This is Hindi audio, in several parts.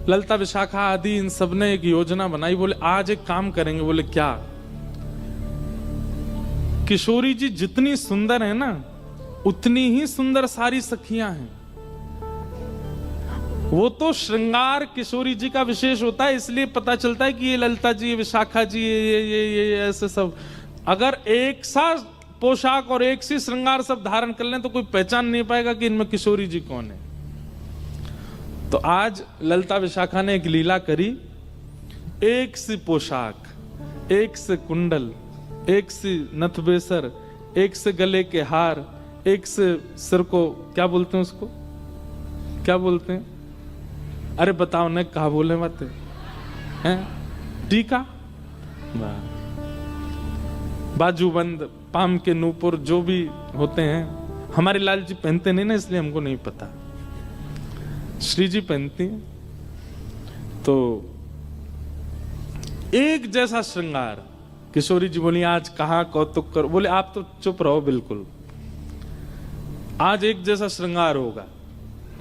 ललिता विशाखा आदि इन सब ने एक योजना बनाई। बोले आज एक काम करेंगे। बोले क्या? किशोरी जी जितनी सुंदर है ना, उतनी ही सुंदर सारी सखियां हैं। वो तो श्रृंगार किशोरी जी का विशेष होता है, इसलिए पता चलता है कि ये ललिता जी, ये विशाखा जी, ये ऐसे सब। अगर एक सा पोशाक और एक सी श्रृंगार सब धारण कर लें तो कोई पहचान नहीं पाएगा कि इनमें किशोरी जी कौन है। तो आज ललिता विशाखा ने एक लीला करी। एक सी पोशाक, एक से कुंडल, एक सी नथबेसर, एक से गले के हार, एक से सिर को क्या बोलते हैं, उसको क्या बोलते हैं? अरे बताओ न, कहा बोले मत हैं? टीका, बाजूबंद, पाम के नूपुर, जो भी होते हैं। हमारे लाल जी पहनते नहीं ना, इसलिए हमको नहीं पता। श्री जी पहनती हैं। तो एक जैसा श्रृंगार। किशोरी जी बोली आज कहाँ कौतुक कर। बोले आप तो चुप रहो बिल्कुल, आज एक जैसा श्रृंगार होगा।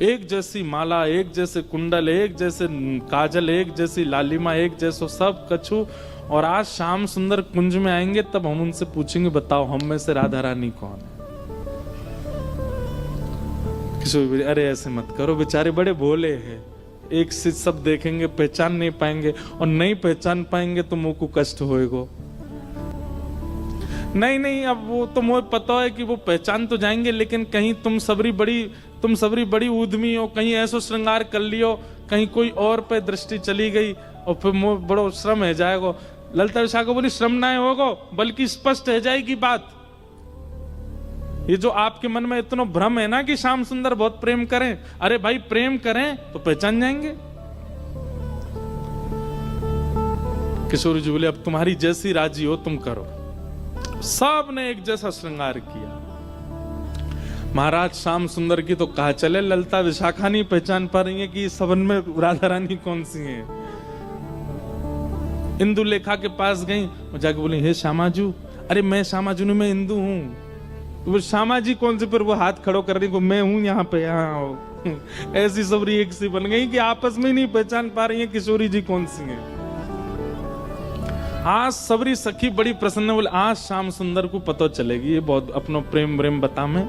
एक जैसी माला, एक जैसे कुंडल, एक जैसे काजल, एक जैसी लालिमा, एक जैसो सब कछु। और आज शाम सुंदर कुंज में आएंगे तब हम उनसे पूछेंगे बताओ हम में से राधा रानी कौन है। किशोरी, अरे ऐसे मत करो, बेचारे बड़े भोले हैं, एक से सब देखेंगे पहचान नहीं पाएंगे, और नहीं पहचान पाएंगे तो मुंह को कष्ट होएगा। नहीं, अब वो तो मुझे पता है कि वो पहचान तो जाएंगे, लेकिन कहीं तुम सबरी बड़ी उद्यमी हो, कहीं ऐसा श्रृंगार कर लियो, कहीं कोई और पे दृष्टि चली गई और फिर मुझे बड़ो श्रम है जाएगा। ललिता विशाखा बोली श्रम ना होगा, बल्कि स्पष्ट है जाएगी बात। ये जो आपके मन में इतना भ्रम है ना कि श्याम सुंदर बहुत प्रेम करें, अरे भाई प्रेम करें तो पहचान जाएंगे। किशोरी जी बोले अब तुम्हारी जैसी राजी हो तुम करो। सब ने एक जैसा श्रृंगार किया। महाराज श्याम सुंदर की तो कहा चले, ललिता विशाखा नहीं पहचान पा रही है कि सबन में राधा रानी कौन सी है। इंदु लेखा के पास गई, जाके बोली हे श्यामाजू। अरे मैं श्यामाजू नहीं, मैं इंदु हूँ। वो श्यामा जी कौन से? पर वो हाथ खड़ो कर रही को, मैं हूं यहाँ पे, यहाँ। ऐसी सबरी एक सी बन गई कि आपस में नहीं पहचान पा रही है किशोरी जी कौन सी है। आज सबरी सखी बड़ी प्रसन्न, बोले आज श्याम सुंदर को पता चलेगी, ये बहुत अपनो प्रेम बता में।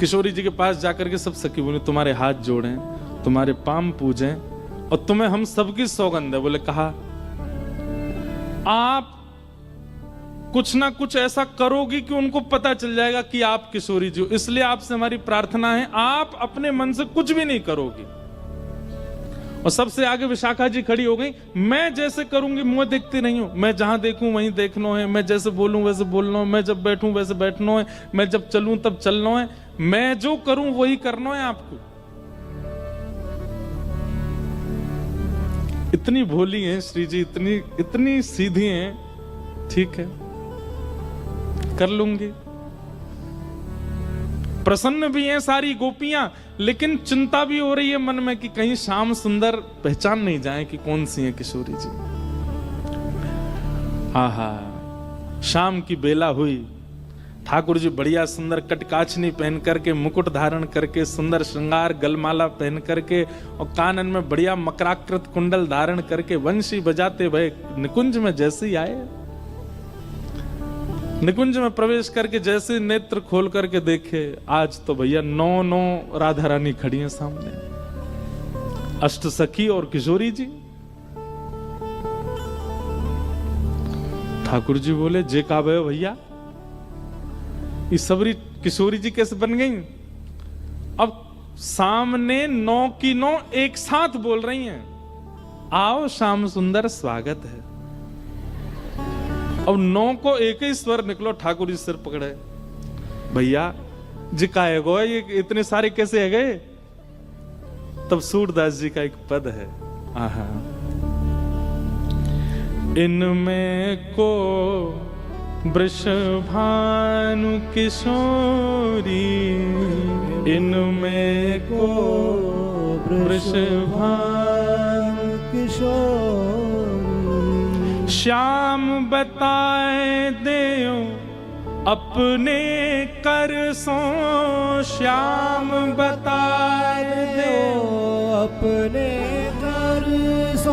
किशोरी जी के पास जाकर के सब सखी बोले तुम्हारे हाथ जोड़ें, तुम्हारे पाम पूजें, और तुम्हें हम सबकी सौगंध है। बोले कहा आप कुछ ना कुछ ऐसा करोगी कि उनको पता चल जाएगा कि आप किशोरी जी हो, इसलिए आपसे हमारी प्रार्थना है आप अपने मन से कुछ भी नहीं करोगी। और सबसे आगे विशाखा जी खड़ी हो गई, मैं जैसे करूंगी मुंह देखती नहीं हूं, मैं जहां देखूं वहीं देखना है, मैं जैसे बोलूं वैसे बोलना है, मैं जब बैठूं वैसे बैठना है, मैं जब चलूं तब चलना है, मैं जो करूं वही करना है आपको। इतनी भोली हैं श्री जी, इतनी सीधी हैं। ठीक है कर लूंगी। प्रसन्न भी हैं सारी गोपियां, लेकिन चिंता भी हो रही है मन में कि कहीं श्याम सुंदर पहचान नहीं जाए कि कौन सी है किशोरी जी। आहा शाम की बेला हुई, ठाकुर जी बढ़िया सुंदर कटकाछनी पहन करके, मुकुट धारण करके, सुंदर श्रृंगार गलमाला पहन करके और कानन में बढ़िया मकराकृत कुंडल धारण करके वंशी बजाते भय निकुंज में जैसे ही आए। निकुंज में प्रवेश करके जैसे नेत्र खोल करके देखे, आज तो भैया 9 राधा रानी खड़ी हैं सामने, अष्ट सखी और किशोरी जी। ठाकुर जी बोले जे का भैया ये सबरी किशोरी जी कैसे बन गई? अब सामने 9 की 9 एक साथ बोल रही हैं, आओ श्याम सुंदर स्वागत है। अब 9 को एक ही स्वर निकलो, ठाकुर जी सिर पकड़े, भैया जी का है गो, ये इतने सारे कैसे है गए? तब सूरदास जी का एक पद है, आहा इनमें को वृषभानु किशोरी, इनमें को वृषभानु किशोरी, श्याम बताए देओ अपने कर सो, श्याम बताए देओ अपने घर सो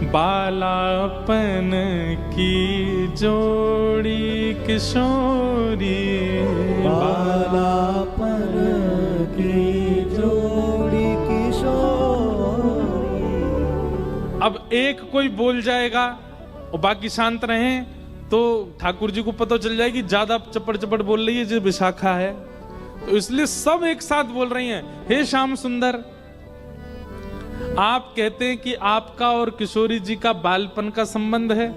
बालापन की जोड़ी किशोरी, बालापन की जोड़ी किशोरी। अब एक कोई बोल जाएगा और बाकी शांत रहें तो ठाकुर जी को पता चल जाएगी ज्यादा चपड़ चपड़ बोल रही है जो विशाखा है, तो इसलिए सब एक साथ बोल रही हैं, हे श्याम सुंदर। आप कहते हैं कि आपका और किशोरी जी का बालपन का संबंध है,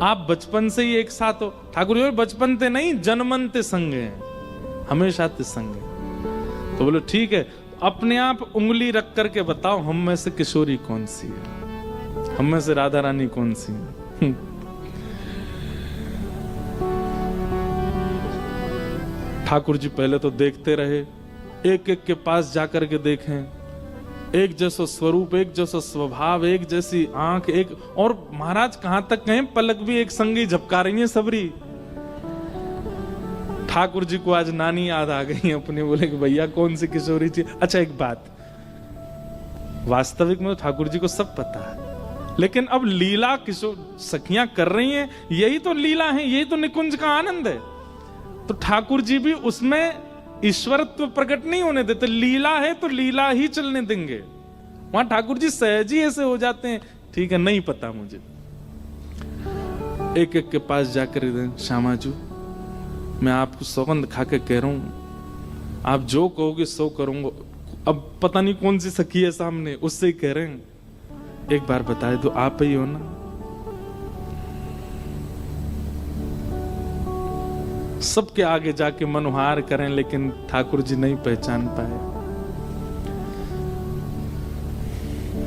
आप बचपन से ही एक साथ हो। ठाकुर जी बचपन ते नहीं जन्मन ते संग हैं, हमेशा ते संग हैं। तो बोलो ठीक है, अपने आप उंगली रख करके बताओ हम में से किशोरी कौन सी है, हम में से राधा रानी कौन सी है। ठाकुर जी पहले तो देखते रहे, एक एक के पास जाकर के देखें, एक जैसा स्वरूप, एक जैसा स्वभाव, एक जैसी आंख, एक और महाराज कहां तक कहें पलक भी एक संगी झपका रही है सबरी। ठाकुर जी को आज नानी याद आ गई अपने, बोले कि भैया कौन सी किशोरी थी। अच्छा एक बात, वास्तविक में ठाकुर जी को सब पता है, लेकिन अब लीला किशोर सखियां कर रही हैं, यही तो लीला है, यही तो निकुंज का आनंद है। तो ठाकुर जी भी उसमें ईश्वरत्व प्रकट नहीं होने देते, लीला है तो लीला ही चलने देंगे। वहां ठाकुर जी सहज ही ऐसे हो जाते हैं, ठीक है नहीं पता मुझे। एक एक के पास जाकर श्यामाजू मैं आपको सौगंध खा के कह रहा हूं, आप जो कहोगे सो करूंगा। अब पता नहीं कौन सी सखी है सामने, उससे ही कह रहे हैं, एक बार बताए तो आप ही हो ना। सबके आगे जाके मनोहार करें, लेकिन ठाकुर जी नहीं पहचान पाए।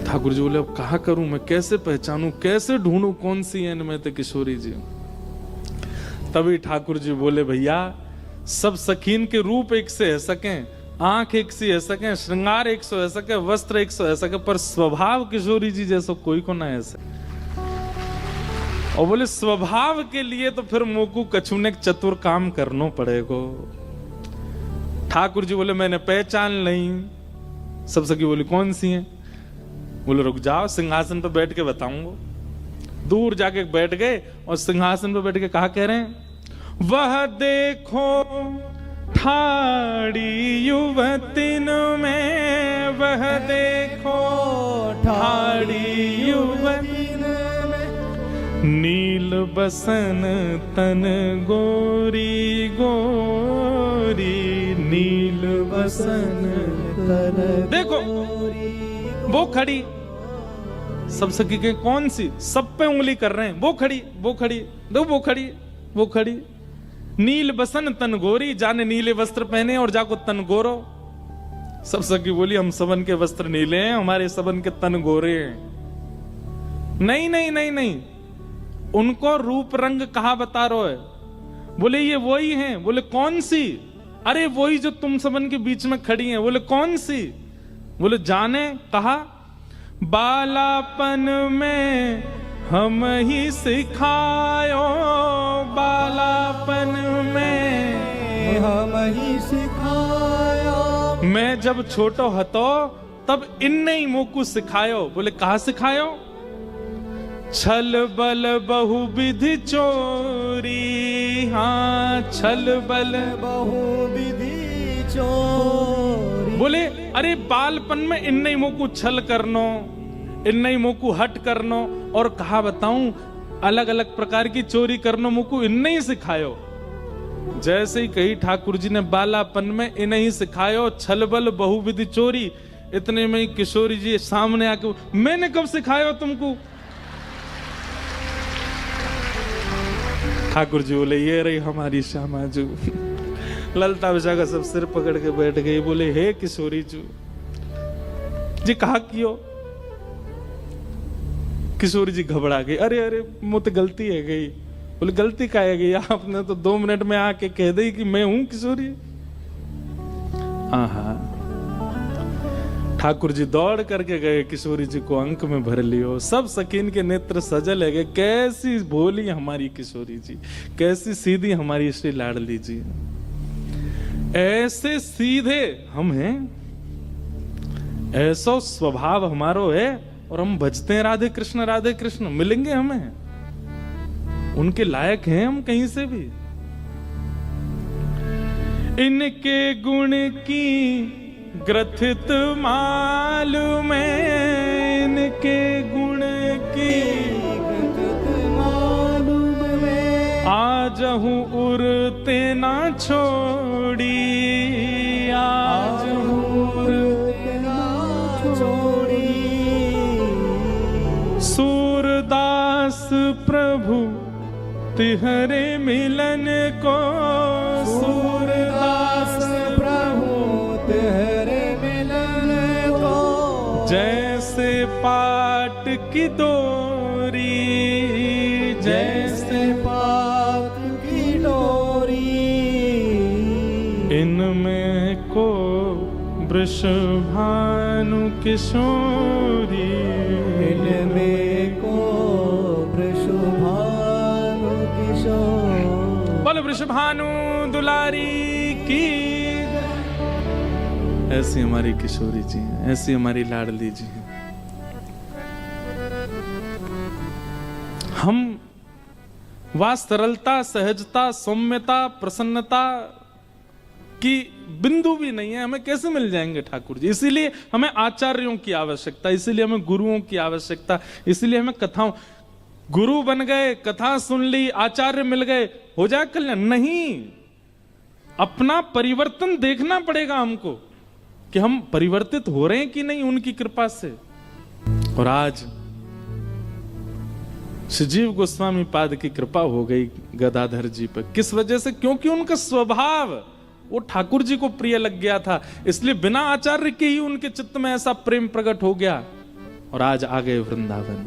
ठाकुर जी बोले अब कहा करूं मैं, कैसे पहचानूं, कैसे ढूंढूं कौन सी है इनमें तो किशोरी जी। तभी ठाकुर जी बोले भैया सब सखीन के रूप एक से है सकें, आंख एक सी है सके, श्रृंगार एक सौ है सके, वस्त्र एक सौ है सके, पर स्वभाव किशोरी जी जैसा कोई को ना ऐसे। और बोले स्वभाव के लिए तो फिर मोकू कछु ने चतुर काम करना पड़ेगा। ठाकुर जी बोले मैंने पहचान नहीं। सब सखी बोली कौन सी हैं? बोले रुक जाओ सिंहासन पे बैठ के बताऊंगा। दूर जाके बैठ गए और सिंहासन पे बैठ के कहा कह रहे हैं, वह देखो ठाड़ी युवतिन में, वह देखो ठाड़ी युवतिन में, नील बसन तन गोरी गोरी, नील बसन तन देखो वो खड़ी। सब सखी के कौन सी? सब पे उंगली कर रहे हैं, वो खड़ी वो खड़ी, दो वो खड़ी वो खड़ी। नील बसन तन गोरी, जाने नीले वस्त्र पहने और जाको तन गोरो। सब सखी बोली हम सबन के वस्त्र नीले हैं, हमारे सबन के तन गोरे हैं। नहीं नहीं नहीं नहीं, उनको रूप रंग कहा बता रहे है? बोले ये वही हैं। बोले कौन सी? अरे वही जो तुम सबन के बीच में खड़ी हैं। बोले कौन सी? बोले जाने। कहा बालापन में हम ही सिखायो, बालापन में हम ही सिखायो, मैं जब छोटो हतो तब इनने ही मोकू सिखायो। बोले कहा सिखायो? छल बल बहुविधि चोरी, हाँ छल बल बहुविधि चोरी। बोले अरे बालपन में इनने ही मोकू छल करनो, इनने ही मोकू हट करनो, और कहा बताऊं अलग अलग प्रकार की चोरी करनो मुकु इनने ही सिखायो। जैसे ही कही ठाकुर जी ने बालापन में इन्हें ही सिखायो छल बल बहुविधि चोरी, इतने में ही किशोरी जी सामने आके, मैंने कब सिखायो तुमको? ठाकुर जी बोले ये रही हमारी श्यामाजू। ललता विशाखा सब सिर पकड़ के बैठ गई। बोले हे किशोरी जी कहा कियो? किशोरी जी घबरा गई। अरे अरे मुझे गलती है गई। बोले गलती का है गई? आपने तो 2 मिनट में आके कह दी कि मैं हूं किशोरी। हाँ ठाकुर जी दौड़ करके गए, किशोरी जी को अंक में भर लियो। सब सकीन के नेत्र सजल है गए। कैसी भोली हमारी किशोरी जी, कैसी सीधी हमारी श्री लाडली जी। ऐसे सीधे हम हैं। ऐसा स्वभाव हमारो है और हम भजते हैं राधे कृष्ण मिलेंगे हमें, उनके लायक हैं हम कहीं से भी। इनके गुण की ग्रथित मालूम है, इनके गुण की मालूम में आज हूँ उरते ना छोड़ी, आज छोड़ी सूरदास प्रभु तिहरे मिलन को, सूरदास प्रभु तेरे मिलन को जैसे पाट की डोरी, जैसे पात की डोरी इनमें को वृषभानु किशोरी, इनमें को वृषभानु किशोर। बोल वृषभानु दुलारी की। ऐसी हमारी किशोरी जी हैं, ऐसी हमारी लाडली जी हैं। हम वह सरलता, सहजता, सौम्यता, प्रसन्नता की बिंदु भी नहीं है, हमें कैसे मिल जाएंगे ठाकुर जी? इसीलिए हमें आचार्यों की आवश्यकता, इसीलिए हमें गुरुओं की आवश्यकता, इसीलिए हमें कथाओं, गुरु बन गए, कथा सुन ली, आचार्य मिल गए, हो जाए कल्याण? नहीं, अपना परिवर्तन देखना पड़ेगा हमको कि हम परिवर्तित हो रहे हैं कि नहीं उनकी कृपा से। और आज श्रीजीव गोस्वामी पाद की कृपा हो गई गदाधर जी पर। किस वजह से? क्योंकि उनका स्वभाव वो ठाकुर जी को प्रिय लग गया था, इसलिए बिना आचार्य के ही उनके चित्त में ऐसा प्रेम प्रकट हो गया और आज आ गए वृंदावन।